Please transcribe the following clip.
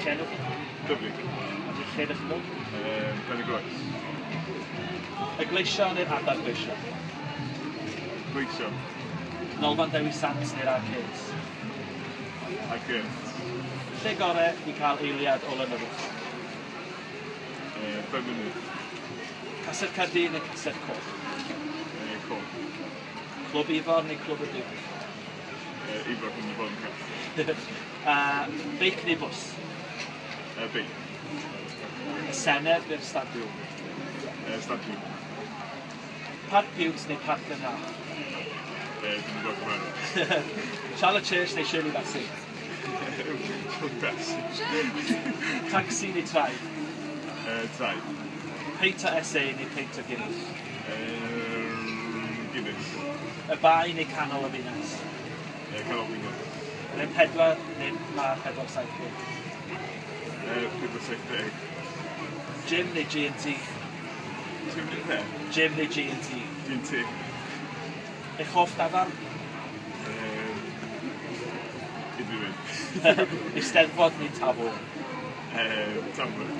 Llenw chi? Dyfrig. A di'r lle ydych chi'n dod? Penygroes. Y gleision neu'r adar gleision? Gleision. Nolfan Dewi Sant neu'r arcades? Arcades. Lle gorau i cael eiliad o lynyrwch? 5 munud. Casedd Caerdydd neu casedd Coch? Coch. Clwb Ifor neu clwb y Duw? Ifor yn y bod yn cael. Beic neu bws? Beic. Y Senedd neu'r Stadiwm? Stadiwm. Parc Piws neu Parc Gynnar? Dwi'n bod yn barod. Charlotte Church neu Shirley Bassey? Best. Taxi neu traed? Traed. Peint o SA neu peint o Guinness? Guinness. Y bai neu canol y ddinas? Canolfingers. Neu 4 neu ma'r 4-7? 4-7. Gym neu G&T? Gym neu G&T? G&T. Eich hoff dafarn? Unrhyw un. Eisteddfod neu Tafwyl? Tafwyl.